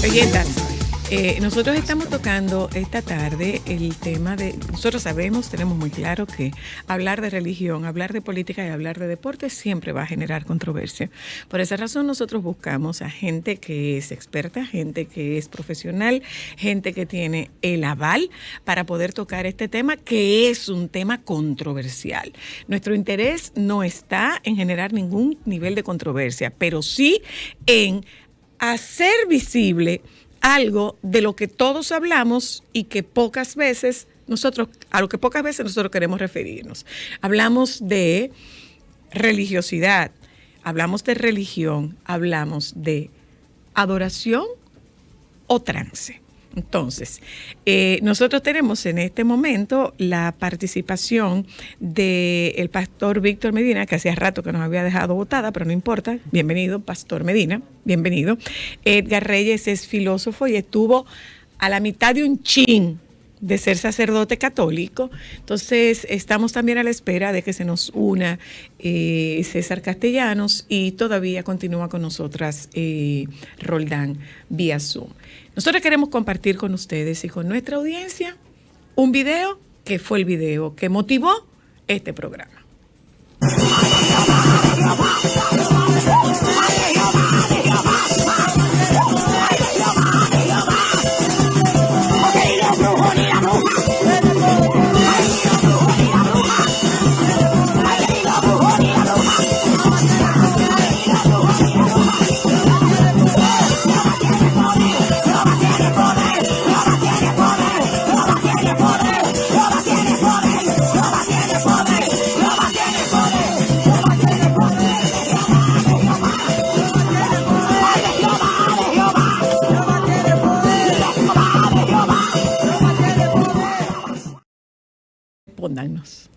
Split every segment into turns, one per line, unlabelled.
Oye, nosotros estamos tocando esta tarde el tema de, nosotros sabemos, tenemos muy claro que hablar de religión, hablar de política y hablar de deporte siempre va a generar controversia. Por esa razón nosotros buscamos a gente que es experta, gente que es profesional, gente que tiene el aval para poder tocar este tema, que es un tema controversial. Nuestro interés no está en generar ningún nivel de controversia, pero sí en hacer visible algo de lo que todos hablamos y que pocas veces nosotros queremos referirnos. Hablamos de religiosidad, hablamos de religión, hablamos de adoración o trance. Entonces, nosotros tenemos en este momento la participación del pastor Víctor Medina, que hacía rato que nos había dejado botada, pero no importa. Bienvenido, pastor Medina, bienvenido. Edgar Reyes es filósofo y estuvo a la mitad de un chin de ser sacerdote católico. Entonces, estamos también a la espera de que se nos una César Castellanos y todavía continúa con nosotras Roldán vía Zoom. Nosotros queremos compartir con ustedes y con nuestra audiencia un video que fue el video que motivó este programa. Respóndanos.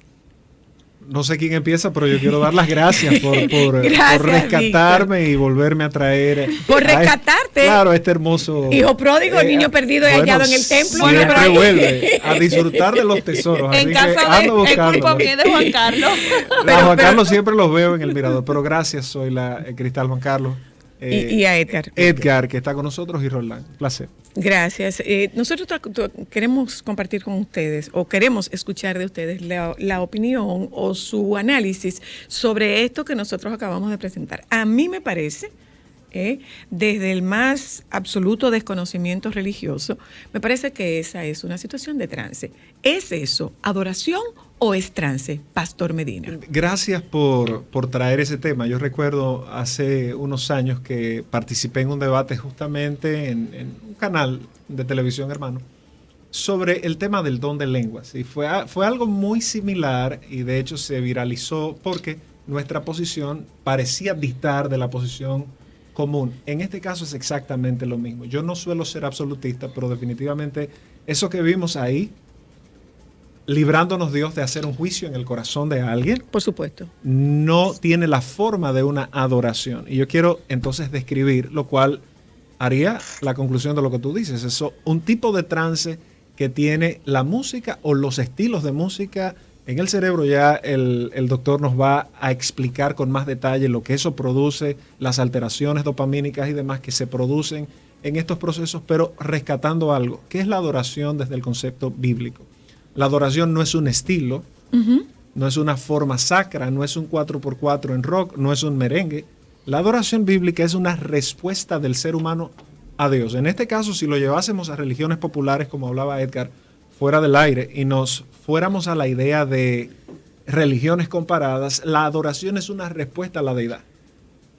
No sé quién empieza, pero yo quiero dar las gracias por rescatarme, Víctor, y volverme a traer.
Por rescatarte.
Claro, este hermoso.
Hijo pródigo, niño perdido y hallado en el templo.
Siempre vuelve a disfrutar de los tesoros.
En casa de Juan Carlos.
A Juan Carlos siempre los veo en el mirador, pero gracias, soy la Cristal Juan Carlos.
Y a Edgar.
Edgar, que está con nosotros, y Roland. Placer.
Gracias. Nosotros queremos compartir con ustedes, o queremos escuchar de ustedes la opinión o su análisis sobre esto que nosotros acabamos de presentar. A mí me parece, desde el más absoluto desconocimiento religioso, me parece que esa es una situación de trance. ¿Es eso adoración o es trance, Pastor Medina?
Gracias por traer ese tema. Yo recuerdo hace unos años que participé en un debate justamente en un canal de televisión hermano sobre el tema del don de lenguas. Y fue algo muy similar y de hecho se viralizó porque nuestra posición parecía distar de la posición común. En este caso es exactamente lo mismo. Yo no suelo ser absolutista, pero definitivamente eso que vimos ahí, librándonos Dios de hacer un juicio en el corazón de alguien.
Por supuesto.
No tiene la forma de una adoración. Y yo quiero entonces describir, lo cual haría la conclusión de lo que tú dices. Eso, un tipo de trance que tiene la música o los estilos de música en el cerebro. Ya el doctor nos va a explicar con más detalle lo que eso produce, las alteraciones dopamínicas y demás que se producen en estos procesos, pero rescatando algo. ¿Qué es la adoración desde el concepto bíblico? La adoración no es un estilo, no es una forma sacra, no es un 4x4 en rock, no es un merengue. La adoración bíblica es una respuesta del ser humano a Dios. En este caso, si lo llevásemos a religiones populares, como hablaba Edgar, fuera del aire, y nos fuéramos a la idea de religiones comparadas, la adoración es una respuesta a la deidad.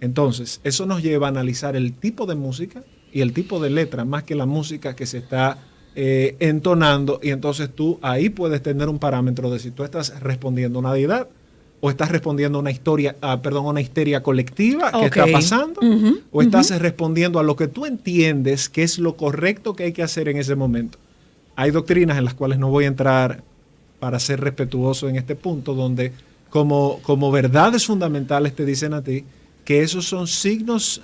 Entonces, eso nos lleva a analizar el tipo de música y el tipo de letra, más que la música que se está entonando, y entonces tú ahí puedes tener un parámetro de si tú estás respondiendo a una deidad o estás respondiendo a una una histeria colectiva que está pasando, o estás respondiendo a lo que tú entiendes que es lo correcto que hay que hacer en ese momento. Hay doctrinas en las cuales no voy a entrar para ser respetuoso en este punto, donde como verdades fundamentales te dicen a ti que esos son signos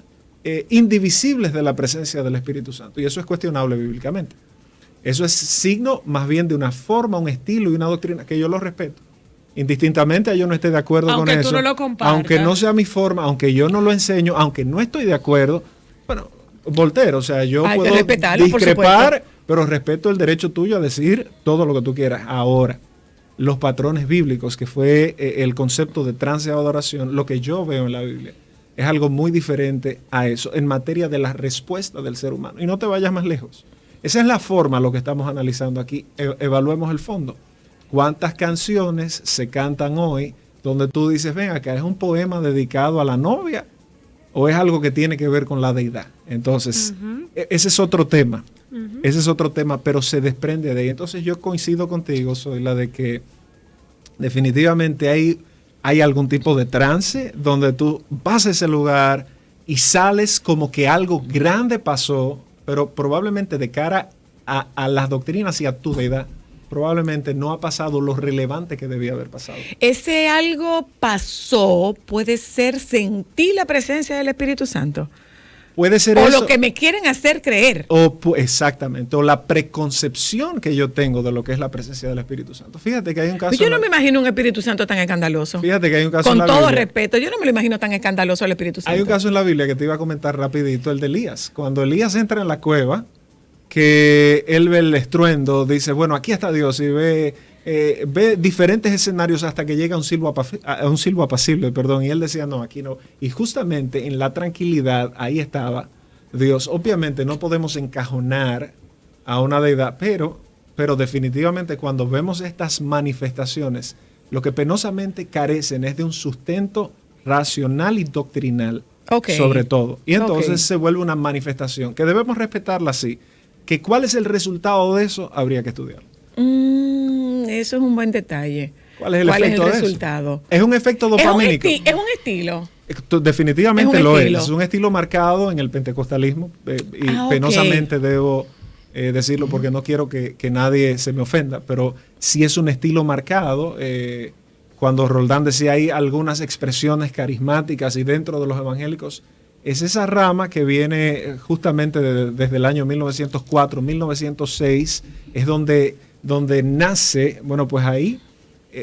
indivisibles de la presencia del Espíritu Santo, y eso es cuestionable bíblicamente. Eso es signo más bien de una forma, un estilo y una doctrina que yo lo respeto. Indistintamente yo no esté de acuerdo con eso.
Aunque tú no lo compartas.
Aunque no sea mi forma, aunque yo no lo enseño, aunque no estoy de acuerdo. Bueno, Voltaire, o sea, yo
Hay que
puedo
respetarlo, por
discrepar,
supuesto.
pero respeto el derecho tuyo a decir todo lo que tú quieras. Ahora, los patrones bíblicos, que fue el concepto de trance de adoración, lo que yo veo en la Biblia, es algo muy diferente a eso, en materia de la respuesta del ser humano. Y no te vayas más lejos. Esa es la forma, lo que estamos analizando aquí. Evaluemos el fondo. ¿Cuántas canciones se cantan hoy donde tú dices, ven acá, es un poema dedicado a la novia o es algo que tiene que ver con la deidad? Entonces, ese es otro tema. Ese es otro tema, pero se desprende de ahí. Entonces yo coincido contigo, soy la de que definitivamente hay algún tipo de trance donde tú vas a ese lugar y sales como que algo grande pasó, pero probablemente de cara a las doctrinas y a tu deidad, probablemente no ha pasado lo relevante que debía haber pasado.
Ese algo pasó, puede ser sentir la presencia del Espíritu Santo.
Puede ser
o
eso.
Lo que me quieren hacer creer.
Exactamente. O la preconcepción que yo tengo de lo que es la presencia del Espíritu Santo. Fíjate que hay un caso.
Yo no me imagino un Espíritu Santo tan escandaloso.
Fíjate que hay un caso
en
la
Biblia. Con todo
Biblia.
respeto, yo no me lo imagino tan escandaloso el Espíritu Santo.
Hay un caso en la Biblia que te iba a comentar rapidito, el de Elías. Cuando Elías entra en la cueva, que él ve el estruendo, dice, bueno, aquí está Dios, y ve diferentes escenarios hasta que llega a un silbo apacible, y él decía, no, aquí no. Y justamente en la tranquilidad, ahí estaba Dios. Obviamente no podemos encajonar a una deidad, pero definitivamente cuando vemos estas manifestaciones, lo que penosamente carecen es de un sustento racional y doctrinal, sobre todo. Y entonces se vuelve una manifestación que debemos respetarla así. Que ¿cuál es el resultado de eso? Habría que estudiarlo.
Eso es un buen detalle.
¿Cuál es el resultado? Es un efecto dopamínico.
Es un estilo.
Definitivamente lo es. Es un estilo marcado en el pentecostalismo. Y penosamente debo decirlo porque no quiero que nadie se me ofenda, pero sí es un estilo marcado. Cuando Roldán decía hay algunas expresiones carismáticas y dentro de los evangélicos, es esa rama que viene justamente desde el año 1904, 1906, es donde nace, bueno, pues ahí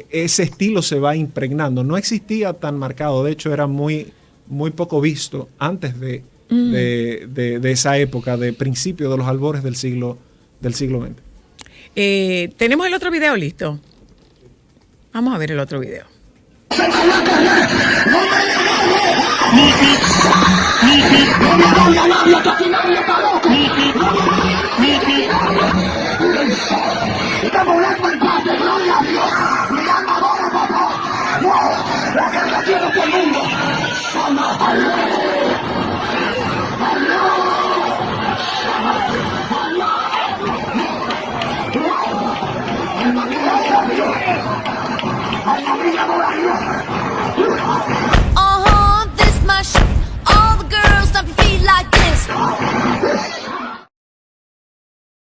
ese estilo se va impregnando. No existía tan marcado, de hecho era muy, muy poco visto antes de esa época, de principio de los albores del siglo XX.
¿Tenemos el otro video listo? Vamos a ver el otro video.
This my shit. All the girls stop your feet like this.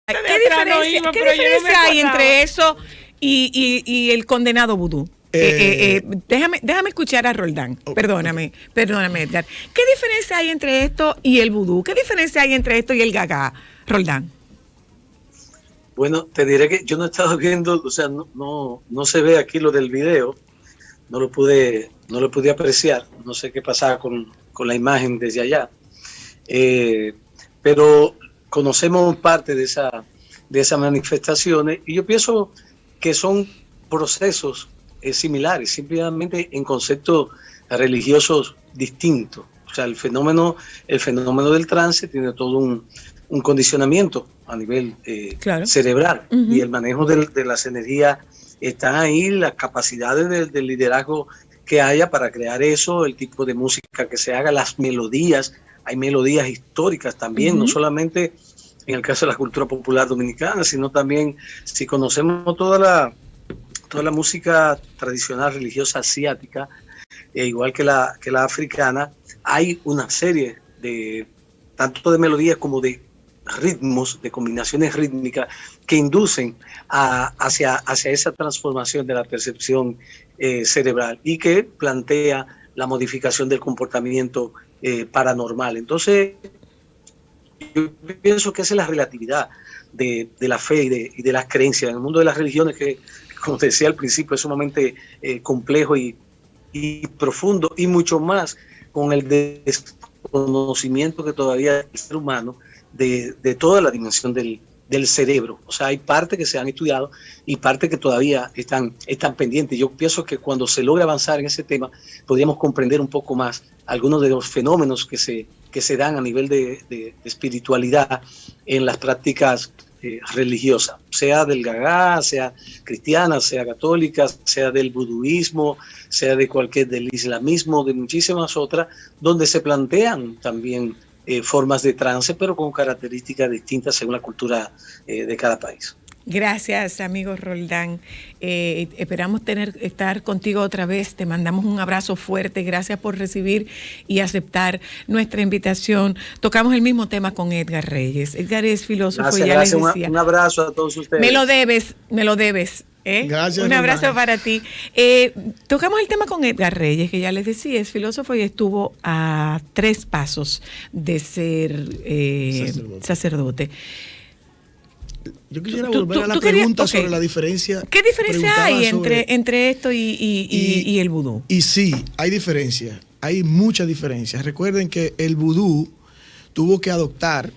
¿Qué diferencia hay entre eso y el condenado vudú? Déjame escuchar a Roldán. Perdóname, Edgar. ¿Qué diferencia hay entre esto y el vudú? ¿Qué diferencia hay entre esto y el gagá, Roldán?
Bueno, te diré que yo no he estado viendo, o sea, no se ve aquí lo del video, no lo pude apreciar, no sé qué pasaba con la imagen desde allá, pero conocemos parte de esas manifestaciones y yo pienso que son procesos similares, simplemente en conceptos religiosos distintos. O sea, el fenómeno del trance tiene todo un condicionamiento a nivel cerebral y el manejo de las energías están ahí, las capacidades del liderazgo que haya para crear eso, el tipo de música que se haga, las melodías. Hay melodías históricas también, no solamente en el caso de la cultura popular dominicana, sino también si conocemos toda la música tradicional religiosa asiática, igual que la africana, hay una serie de tanto de melodías como de ritmos, de combinaciones rítmicas que inducen hacia esa transformación de la percepción cerebral y que plantea la modificación del comportamiento paranormal. Entonces, yo pienso que esa es la relatividad de la fe y de las creencias en el mundo de las religiones, que, como te decía al principio, es sumamente complejo y profundo, y mucho más con el desconocimiento que todavía hay el ser humano de toda la dimensión del cerebro. O sea, hay partes que se han estudiado y partes que todavía están pendientes. Yo pienso que cuando se logra avanzar en ese tema, podríamos comprender un poco más algunos de los fenómenos que se dan a nivel de espiritualidad en las prácticas religiosas, sea del Gagá, sea cristiana, sea católica, sea del buduismo, sea del islamismo, de muchísimas otras, donde se plantean también formas de trance, pero con características distintas según la cultura de cada país.
Gracias, amigo Roldán. Esperamos estar contigo otra vez. Te mandamos un abrazo fuerte. Gracias por recibir y aceptar nuestra invitación. Tocamos el mismo tema con Edgar Reyes. Edgar es filósofo.
Gracias,
ya
gracias.
les decía.
Un abrazo a todos ustedes.
Me lo debes.
Gracias.
Un abrazo
Roldán.
para ti. Tocamos el tema con Edgar Reyes, que ya les decía, es filósofo y estuvo a 3 pasos de ser sacerdote.
Yo quisiera volver a la pregunta sobre la diferencia.
¿Qué diferencia hay entre esto y el vudú?
Y sí, hay diferencia. Hay mucha diferencia. Recuerden que el vudú tuvo que adoptar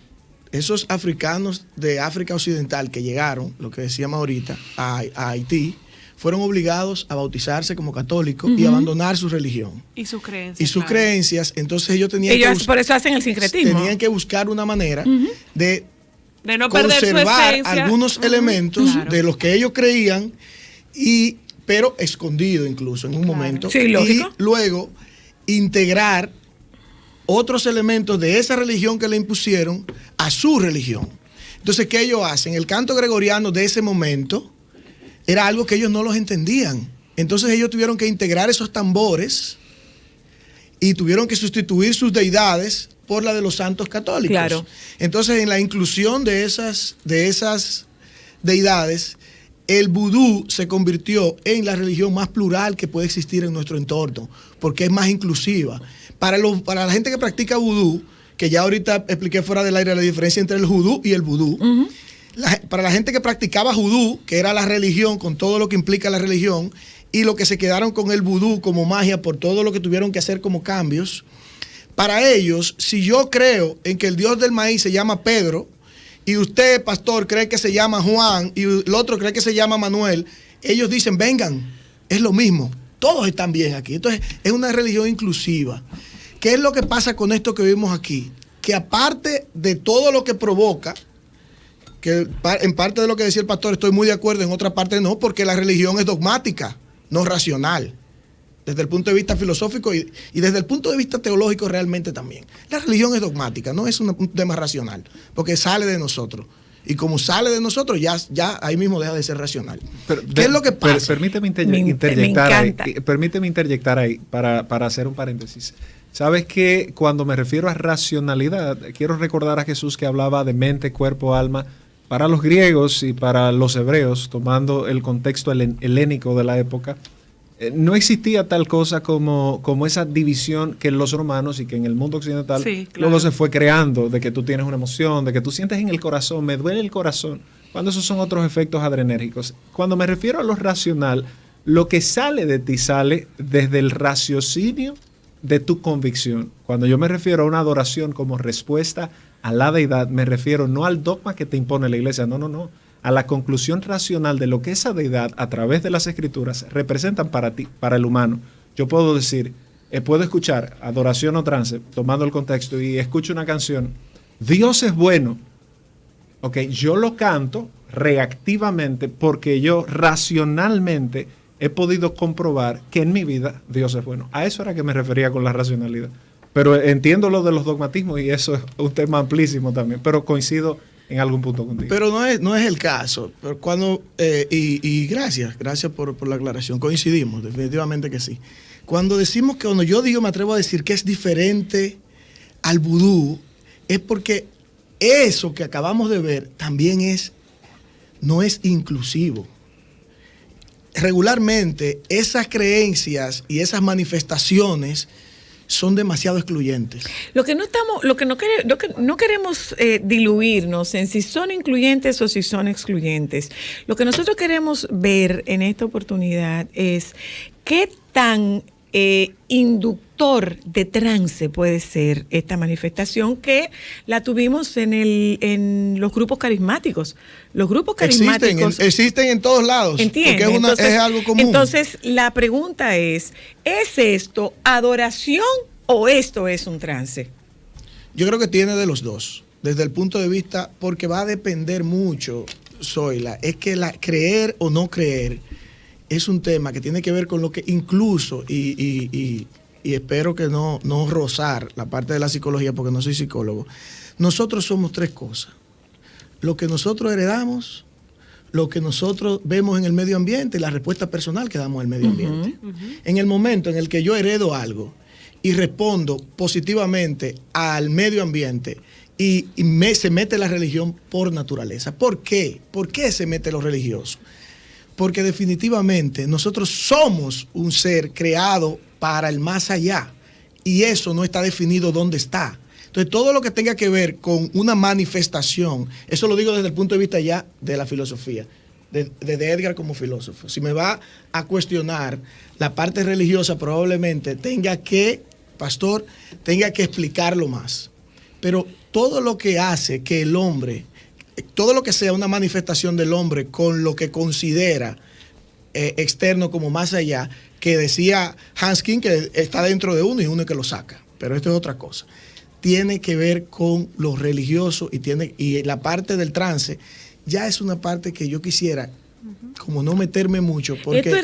esos africanos de África Occidental que llegaron, lo que decíamos ahorita, a Haití, fueron obligados a bautizarse como católicos y abandonar su religión.
Y sus creencias.
Y sus creencias. Entonces ellos tenían
por eso hacen el sincretismo.
Tenían que buscar una manera de
no perder su
conservar
esencia.
algunos elementos de los que ellos creían, pero escondido incluso en un momento.
Sí, lógico.
Y luego integrar otros elementos de esa religión que le impusieron a su religión. Entonces, ¿qué ellos hacen? El canto gregoriano de ese momento era algo que ellos no los entendían. Entonces ellos tuvieron que integrar esos tambores y tuvieron que sustituir sus deidades por la de los santos católicos.
Claro.
Entonces, en la inclusión de esas deidades, el vudú se convirtió en la religión más plural que puede existir en nuestro entorno, porque es más inclusiva. Para la gente que practica vudú, que ya ahorita expliqué fuera del aire la diferencia entre el judú y el vudú, para la gente que practicaba judú, que era la religión, con todo lo que implica la religión, y lo que se quedaron con el vudú como magia por todo lo que tuvieron que hacer como cambios, para ellos, si yo creo en que el dios del maíz se llama Pedro, y usted, pastor, cree que se llama Juan, y el otro cree que se llama Manuel, ellos dicen, vengan, es lo mismo, todos están bien aquí. Entonces, es una religión inclusiva. ¿Qué es lo que pasa con esto que vimos aquí? Que aparte de todo lo que provoca, que en parte de lo que decía el pastor estoy muy de acuerdo, en otra parte no, porque la religión es dogmática, no racional. Desde el punto de vista filosófico y desde el punto de vista teológico realmente también. La religión es dogmática, no es un tema racional, porque sale de nosotros. Y como sale de nosotros, ya ahí mismo deja de ser racional. ¿Qué es lo que pasa?
Permíteme interjectar ahí para hacer un paréntesis. Sabes que cuando me refiero a racionalidad, quiero recordar a Jesús que hablaba de mente, cuerpo, alma. Para los griegos y para los hebreos, tomando el contexto helénico de la época, no existía tal cosa como esa división que en los romanos y que en el mundo occidental luego se fue creando, de que tú tienes una emoción, de que tú sientes en el corazón, me duele el corazón, cuando esos son otros efectos adrenérgicos. Cuando me refiero a lo racional, lo que sale de ti sale desde el raciocinio de tu convicción. Cuando yo me refiero a una adoración como respuesta a la deidad, me refiero no al dogma que te impone la iglesia, no. A la conclusión racional de lo que esa deidad a través de las escrituras representan para ti, para el humano. Yo puedo decir, puedo escuchar adoración o trance, tomando el contexto, y escucho una canción, Dios es bueno. Ok, yo lo canto reactivamente porque yo racionalmente he podido comprobar que en mi vida Dios es bueno. A eso era que me refería con la racionalidad. Pero entiendo lo de los dogmatismos y eso es un tema amplísimo también, pero coincido en algún punto contigo.
Pero no es el caso. Pero cuando gracias por la aclaración. Coincidimos, definitivamente que sí. Cuando decimos que, cuando yo digo, me atrevo a decir que es diferente al vudú, es porque eso que acabamos de ver también no es inclusivo. Regularmente esas creencias y esas manifestaciones son demasiado excluyentes.
Lo que no queremos diluirnos en si son incluyentes o si son excluyentes. Lo que nosotros queremos ver en esta oportunidad es qué tan factor de trance puede ser esta manifestación que la tuvimos en los grupos carismáticos. Los grupos carismáticos
existen en todos lados.
¿Entiendes?
Porque es algo común.
Entonces, la pregunta ¿es esto adoración o esto es un trance?
Yo creo que tiene de los dos, desde el punto de vista, porque va a depender mucho, Zoila, es que creer o no creer es un tema que tiene que ver con lo que incluso, y espero que no rozar la parte de la psicología porque no soy psicólogo, nosotros somos tres cosas: lo que nosotros heredamos, lo que nosotros vemos en el medio ambiente y la respuesta personal que damos al medio ambiente. En el momento en el que yo heredo algo y respondo positivamente al medio ambiente y se mete la religión por naturaleza. ¿Por qué? ¿Por qué se mete lo religioso? Porque definitivamente nosotros somos un ser creado para el más allá y eso no está definido dónde está. Entonces todo lo que tenga que ver con una manifestación, eso lo digo desde el punto de vista ya de la filosofía, de Edgar como filósofo. Si me va a cuestionar la parte religiosa, probablemente tenga que explicarlo más. Pero todo lo que hace que el hombre, todo lo que sea una manifestación del hombre con lo que considera externo como más allá, que decía Hans King que está dentro de uno y uno es que lo saca, pero esto es otra cosa. Tiene que ver con lo religioso y la parte del trance ya es una parte que yo quisiera como no meterme mucho porque
es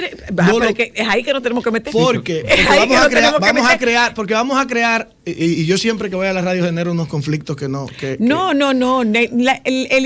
ahí que no tenemos que meter.
Porque vamos a crear y yo siempre que voy a la radio genero unos conflictos que no.
El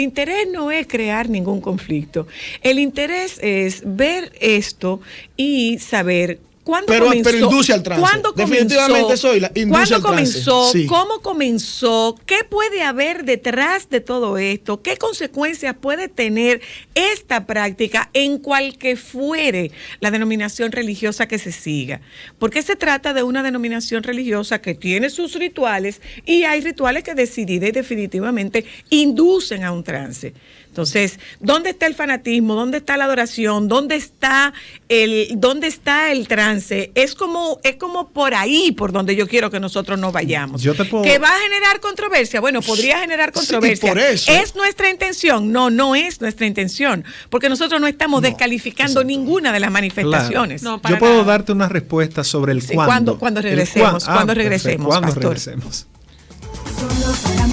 interés no es crear ningún conflicto. El interés es ver esto y saber pero
induce al trance. Definitivamente soy la induce al trance.
Sí. ¿Cómo comenzó? ¿Qué puede haber detrás de todo esto? ¿Qué consecuencias puede tener esta práctica en cual que fuere la denominación religiosa que se siga? Porque se trata de una denominación religiosa que tiene sus rituales y hay rituales que decidida y definitivamente inducen a un trance. Entonces, ¿dónde está el fanatismo? ¿Dónde está la adoración? ¿Dónde está el trance? Es como por ahí por donde yo quiero que nosotros nos vayamos. ¿Que va a generar controversia? Bueno, podría generar controversia.
Sí, por eso.
¿Es nuestra intención? No es nuestra intención, porque nosotros no estamos descalificando nuna de las manifestaciones.
Claro. Yo puedo darte una respuesta sobre el cuándo.
Cuando regresemos.
Cuando regresemos.
Solo para